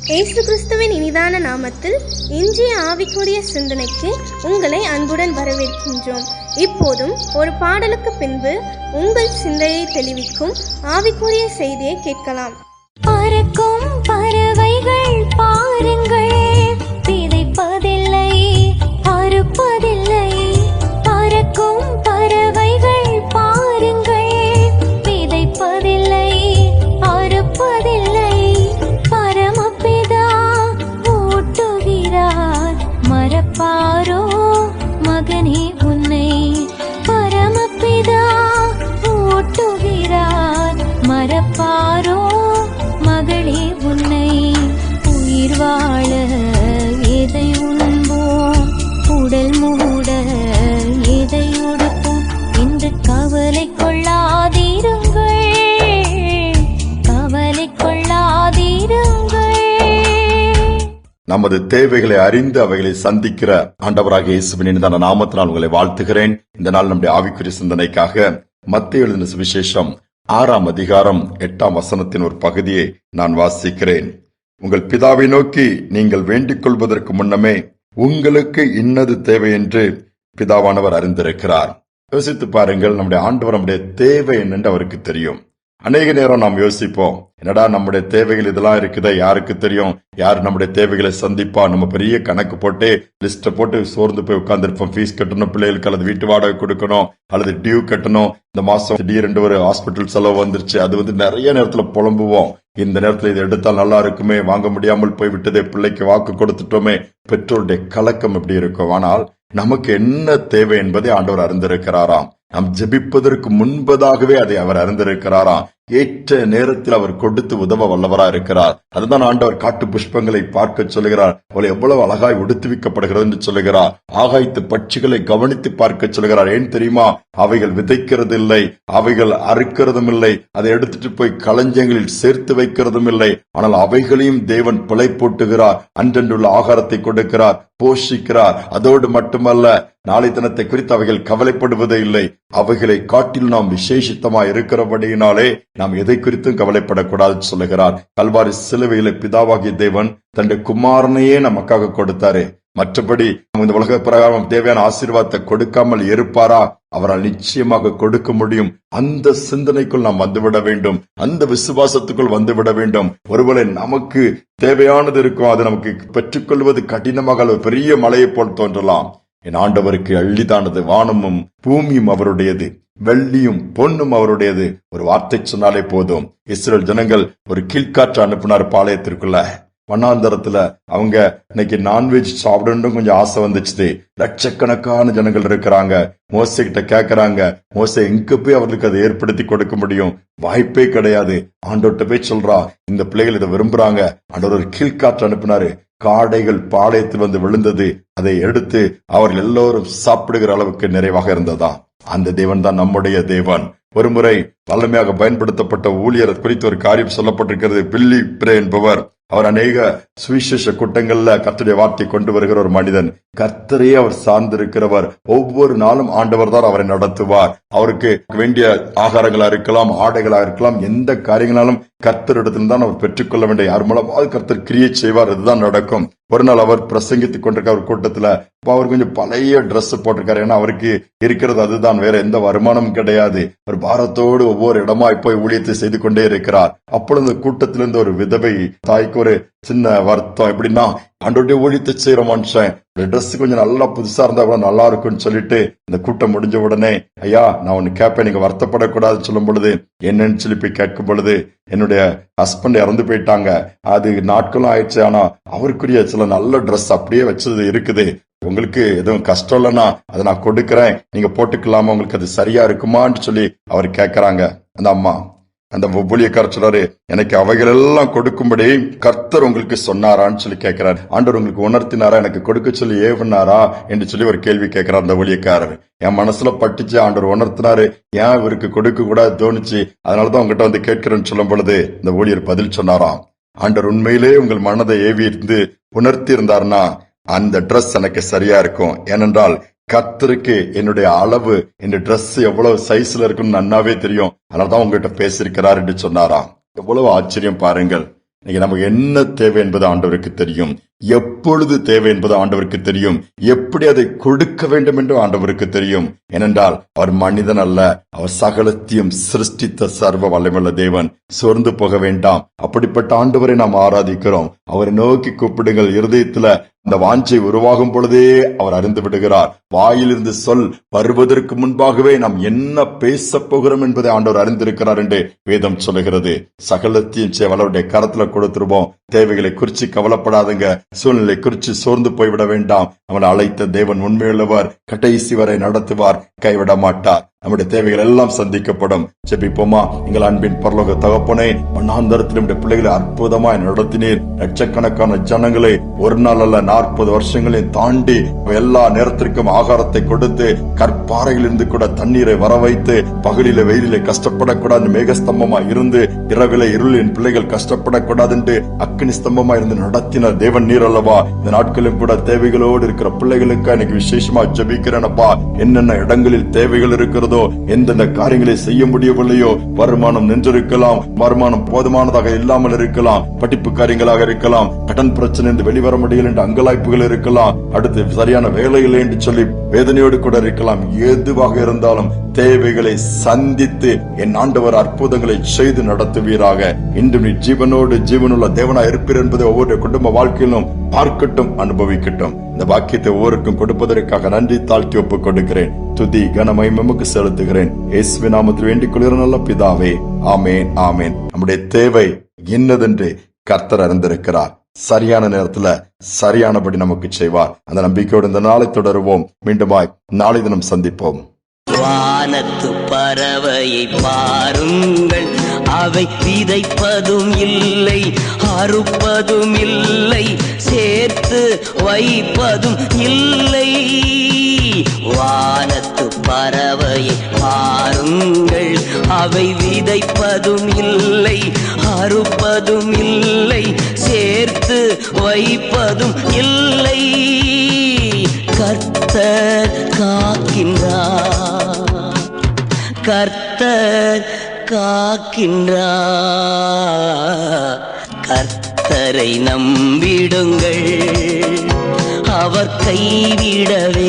இயேசு கிறிஸ்துவின் இனிதான நாமத்தில் இன்றைய ஆவிக்குரிய சிந்தனைக்கு உங்களை அன்புடன் வரவேற்கின்றோம். இப்போதும் ஒரு பாடலுக்கு பின்பு உங்கள் சிந்தையை தெளிவிக்கும் ஆவிக்குரிய செய்தியை கேட்கலாம். பறக்கும் பறவைகள் பாருங்கள், விதைப்பதில்லை, அறுப்பதில்லை. பறக்கும் பறவைகள் பாருங்கள், விதைப்பதில்லை, அறுப்பதில்லை. பரமபிதா ஊட்டுகிறார், மறப்பாரோ மகனே உன்னை? பரமபிதா ஊட்டுகிறார், மறப்பாரோ மகளே உன்னை? உயிர் வாழ எதை உண்போம், உடல் மூட எதை உடுப்போம் என்று கவலை கொள்ளாதீருங்கள், கவலை கொள்ளாதீருங்கள். நமது தேவைகளை அறிந்து அவைகளை சந்திக்கிற ஆண்டவராக இயேசுவின் இனிதான நாமத்தினால் உங்களை வாழ்த்துகிறேன். இந்த நாள் நம்முடைய ஆவிக்குரிய சிந்தனைக்காக மத்தேயு எழுதின சுவிசேஷம் 6ஆம் அதிகாரம் 8ஆம் வசனத்தின் ஒரு பகுதியை நான் வாசிக்கிறேன். உங்கள் பிதாவை நோக்கி நீங்கள் வேண்டிக் கொள்வதற்கு முன்னமே உங்களுக்கு இன்னது தேவை என்று பிதாவானவர் அறிந்திருக்கிறார். யோசித்து பாருங்கள், நம்முடைய ஆண்டவர் நம்முடைய தேவை என்னென்று அவருக்கு தெரியும். அநேக நேரம் நாம் யோசிப்போம், என்னடா நம்முடைய தேவைகள் இதெல்லாம் இருக்குதா, யாருக்கு தெரியும், யார் நம்முடைய தேவைகளை சந்திப்பா? நம்ம பெரிய கணக்கு போட்டு லிஸ்ட போட்டு சோர்ந்து போய் உட்கார்ந்துருப்போம். ஃபீஸ் கட்டணும், பிள்ளைகளுக்கு அல்லது வீட்டு வாடகை கொடுக்கணும், அல்லது டியூ கட்டணும், இந்த மாசம் திடீரென்று ஒரு ஹாஸ்பிட்டல் செலவு வந்துருச்சு, அது நிறைய நேரத்துல புலம்புவோம். இந்த நேரத்துல இது எடுத்தால் நல்லா இருக்குமே, வாங்க முடியாமல் போய் விட்டதே, பிள்ளைக்கு வாக்கு கொடுத்துட்டோமே. பெற்றோருடைய கலக்கம் எப்படி இருக்கும்? ஆனால் நமக்கு என்ன தேவை என்பதை ஆண்டவர் அறிந்திருக்கிறாராம். நாம் ஜெபிப்பதற்கு முன்பதாகவே அதை அவர் அறிந்திருக்கிறாராம். ஏற்ற நேரத்தில் அவர் கொடுத்து உதவ வல்லவரா இருக்கிறார். அதுதான் ஆண்டவர் காட்டு புஷ்பங்களை பார்க்க சொல்லுகிறார், அவளை எவ்வளவு அழகாய் உடுத்துவிக்கப்படுகிறது என்று சொல்லுகிறார். ஆகாயத்து பட்சிகளை கவனித்து பார்க்க சொல்லுகிறார். ஏன் தெரியுமா? அவைகள் விதைக்கிறது இல்லை, அவைகள் அறுக்கிறதும் இல்லை, அதை எடுத்துட்டு போய் களஞ்சியங்களில் சேர்த்து வைக்கிறதும் இல்லை. ஆனால் அவைகளையும் தேவன் பிழை போட்டுகிறார், அன்றன்றுள்ள ஆகாரத்தை கொடுக்கிறார், போஷிக்கிறார். அதோடு மட்டுமல்ல, நாளை தினத்தை குறித்து அவைகள் கவலைப்படுவதே இல்லை. அவைகளை காட்டில் நாம் விசேஷித்தமாய் இருக்கிறபடியினாலே நாம் எதை குறித்தும் கவலைப்படக்கூடாது சொல்லுகிறார். கல்வாரி சிலுவையிலே பிதாவாகிய தேவன் தன்னுடைய குமாரனையே நமக்காக கொடுத்தாரு. மற்றபடி இந்த உலக பிரகாரம் தேவையான ஆசீர்வாதத்தை கொடுக்காமல் இருப்பாரா? அவரால் நிச்சயமாக கொடுக்க முடியும். அந்த சிந்தனைக்குள் நாம் வந்துவிட வேண்டும், அந்த விசுவாசத்துக்குள் வந்துவிட வேண்டும். ஒருவேளை நமக்கு தேவையானது இருக்கும், அது நமக்கு பெற்றுக்கொள்வது கடினமாக பெரிய மலையை போல் தோன்றலாம். என் ஆண்டவருக்கு அள்ளிதானது, வானமும் பூமியும் அவருடையது, வெள்ளியும் பொன்னும் அவருடையது. ஒரு வார்த்தை சொன்னாலே போதும். இஸ்ரேல் ஜனங்கள் ஒரு கீழ்காற்று அனுப்பினார் பாளையத்திற்குள்ள. வண்ணாந்தரத்துல அவங்க இன்னைக்கு நான்வெஜ் சாப்பிடணும் கொஞ்சம் ஆசை வந்துச்சு. லட்சக்கணக்கான ஜனங்கள் இருக்கிறாங்க. மோசே கிட்ட கேக்குறாங்க, மோசே எங்க போய் அவர்களுக்கு அதை ஏற்படுத்தி கொடுக்க முடியும்? வாய்ப்பே கிடையாது. ஆண்டோட்ட போய் சொல்றா, இந்த பிள்ளைகள் இதை விரும்புறாங்க. ஆண்டவர் ஒரு கீழ்காற்று அனுப்பினாரு. காடைகள் பாளையத்தில் வந்து விழுந்தது. அதை எடுத்து அவர்கள் எல்லோரும் சாப்பிடுகிற அளவுக்கு நிறைவாக இருந்ததா? அந்த தேவன் தான் நம்முடைய தேவன். ஒருமுறை வல்லமையாக பயன்படுத்தப்பட்ட ஊழியர் குறித்து ஒரு காரியம் சொல்லப்பட்டிருக்கிறது. பில்லி பிரே என்பவர், அவர் அநேக சுவிசேஷ கூட்டங்கள்ல கர்த்தருடைய வார்த்தை கொண்டு வருகிற ஒரு மனிதன். கர்த்தரையே அவர் சார்ந்திருக்கிறவர். ஒவ்வொரு நாளும் ஆண்டவர் தான் அவரை நடத்துவார். அவருக்கு வேண்டிய ஆகாரங்களா இருக்கலாம், ஆடைகளா இருக்கலாம், எந்த காரியங்களாலும் கர்த்தரிடத்தில் தான் அவர் பெற்றுக்கொள்ள வேண்டிய. யார் மூலமாவது கர்த்தர் கிரியை செய்வார், இதுதான் நடக்கும். ஒரு நாள் அவர் பிரசங்கித்துக் கொண்டிருக்க ஒரு கூட்டத்துல அவர் கொஞ்சம் பழைய டிரெஸ் போட்டிருக்காரு. ஏன்னா அவருக்கு இருக்கிறது அதுதான், வேற எந்த வருமானமும் கிடையாது. ஒரு பாரத்தோடு ஒவ்வொரு இடமாய் போய் ஊழியத்தை செய்து கொண்டே இருக்கிறார். அப்பொழுது கூட்டத்திலிருந்து ஒரு விதவை தாய்க்கு ஒரு சின்ன வருத்தம். எப்படின்னா, ஆண்டோடைய ஊழியத்தை செய்யற மனுஷன் ட்ரெஸ் கொஞ்சம் நல்லா புதுசா இருந்தா கூட நல்லா இருக்கும்னு சொல்லிட்டு இந்த கூட்டம் முடிஞ்ச உடனே, ஐயா நான் ஒன்னு கேட்பேன், நீங்க வருத்தப்படக்கூடாதுன்னு சொல்லும் பொழுது, என்னன்னு சொல்லி போய் கேட்கும் பொழுது, என்னுடைய ஹஸ்பண்ட் இறந்து போயிட்டாங்க, அது நாட்களும் ஆயிடுச்சு, ஆனா அவருக்குரிய சில நல்ல ட்ரெஸ் அப்படியே வச்சது இருக்குது, உங்களுக்கு எதுவும் கஷ்டம் இல்லைன்னா அதை நான் கொடுக்கறேன், நீங்க போட்டுக்கலாமா, உங்களுக்கு அது சரியா இருக்குமான்னு சொல்லி அவர் கேட்கறாங்க. அந்த அம்மா, அந்த ஊழியக்காரர் சொல்றாரு, எனக்கு அவைகள் எல்லாம் கொடுக்கும்படி கர்த்தர் உங்களுக்கு சொன்னாரான்னு சொல்லி கேட்கிறார். ஆண்டவர் உங்களுக்கு உணர்த்தினாரா, எனக்கு கொடுக்க சொல்லி ஏவனாரா என்று சொல்லி ஒரு கேள்வி கேட்கிறார் அந்த ஊழியக்காரர். என் மனசுல பட்டுச்சு, ஆண்டவர் உணர்த்தினாரு, ஏன் இவருக்கு கொடுக்க கூடாது தோணுச்சு, அதனாலதான் உங்ககிட்ட வந்து கேட்கிறேன்னு சொல்லும் பொழுது இந்த ஊழியர் பதில் சொன்னாராம், ஆண்டவர் உண்மையிலே உங்கள் மனதை ஏவி இருந்து உணர்த்தி இருந்தார்னா அந்த ட்ரெஸ் எனக்கு சரியா இருக்கும். ஏனென்றால் கர்த்தருக்கு என்னுடைய அளவு, என் ட்ரெஸ் எவ்வளவு சைஸ்ல இருக்குன்னு நன்னாவே தெரியும், அதனாலதான் உங்ககிட்ட பேசியிருக்கிறார் என்று சொன்னாராம். எவ்வளவு ஆச்சரியம் பாருங்கள். இன்னைக்கு நமக்கு என்ன தேவை என்பது ஆண்டவருக்கு தெரியும். எப்பொழுது தேவை என்பது ஆண்டவருக்கு தெரியும். எப்படி அதை கொடுக்க வேண்டும் என்று ஆண்டவருக்கு தெரியும். ஏனென்றால் அவர் மனிதன் அல்ல, அவர் சகலத்தையும் சிருஷ்டித்த சர்வ வல்லமையுள்ள தேவன். சோர்ந்து போக வேண்டாம். அப்படிப்பட்ட ஆண்டவரை நாம் ஆராதிக்கிறோம். அவரை நோக்கி கூப்பிடுங்கள். இருதயத்துல அந்த வாஞ்சை உருவாகும் பொழுதே அவர் அறிந்து விடுகிறார். வாயிலிருந்து சொல் வருவதற்கு முன்பாகவே நாம் என்ன பேச போகிறோம் என்பதை ஆண்டவர் அறிந்திருக்கிறார் என்று வேதம் சொல்லுகிறது. சகலத்தையும் அவருடைய கரத்துல கொடுத்துருவோம். தேவைகளை குறிச்சு கவலைப்படாதுங்க. சூழ்நிலை குறிச்சு சோர்ந்து போய்விட வேண்டாம். நம்மளை அழைத்த தேவன் உண்மையுள்ளவர், கடைசி வரை நடத்துவார், கைவிட மாட்டார். நம்முடைய தேவைகள் எல்லாம் சந்திக்கப்படும். ஜெபிப்போமா? எங்கள் அன்பின் பரலோக தகப்பனே, மண்ணாந்தரத்தில் நம்முடைய பிள்ளைகளை அற்புதமாய் நடத்தினீர். லட்சக்கணக்கான ஜனங்களை ஒரு நாள் அல்ல 40 வருஷங்களையும் தாண்டி எல்லா நேரத்திற்கும் ஆகாரத்தை கொடுத்து, கற்பாறையில் இருந்து கூட தண்ணீரை வர வைத்து, பகலில வெயிலிலே கஷ்டப்படக்கூடாது மேகஸ்தம்பமாய் இருந்து, இரவில இருளின் பிள்ளைகள் கஷ்டப்படக்கூடாது என்று அக்னி ஸ்தம்பமாய் இருந்து நடத்தின தேவன் நீர் அல்லவா? இந்த நாட்களும் கூட தேவைகளோடு இருக்கிற பிள்ளைகளுக்கு எனக்கு விசேஷமா ஜெபிக்கிறேனப்பா. என்னென்ன இடங்களில் தேவைகள் இருக்கிறதோ, எந்தெந்த காரியங்களை செய்ய முடியவில்லையோ, வருமானம் நின்றிருக்கலாம், வருமானம் போதுமானதாக இல்லாமல் இருக்கலாம், படிப்பு காரியங்களாக இருக்கலாம், கடன் பிரச்சனை என்று வெளிவர முடியல என்று அங்கலாய்ப்புகள் இருக்கலாம், அடுத்து சரியான வேலைகள் என்று சொல்லி வேதனையோடு கூட இருக்கலாம். எதுவாக இருந்தாலும் தேவைகளை சந்தித்து என் ஆண்டவர் அற்புதங்களை செய்து நடத்துவீராக. இன்று நீ ஜீவனுள்ள தேவனாய் இருப்பீர் என்பதை ஒவ்வொரு குடும்ப வாழ்க்கையிலும் பார்க்கட்டும், அனுபவிக்கட்டும். இந்த வாக்கியத்தை ஒவ்வொருக்கும் கொடுப்பதற்காக நன்றி தாழ்த்தி ஒப்புக் கொடுக்கிறேன். துதி கனமை மமக்கு செலுத்துகிறேன். இயேசுவின் நாமத்தில் வேண்டிக் கொள்கிற நல்ல பிதாவே, ஆமேன், ஆமேன். நம்முடைய தேவை என்னதென்று கர்த்தர் அறிந்திருக்கிறார். சரியான நேரத்துல சரியானபடி நமக்கு செய்வார். அந்த நம்பிக்கையோடு இந்த நாளை தொடருவோம். மீண்டுமாய் நாளை தினம் சந்திப்போம். வானத்து பறவையை பாருங்கள், அவை விதைப்பதும் இல்லை, அறுப்பதும் இல்லை, சேர்த்து வைப்பதும் இல்லை. வானத்து பறவையை பாருங்கள், அவை விதைப்பதும் இல்லை, அறுப்பதும் இல்லை, சேர்த்து வைப்பதும் இல்லை. கர்த்தர் காக்கின்றார், கர்த்தர் காக்கின்றார். கர்த்தரை நம்பிடுங்கள், அவர் கைவிடவே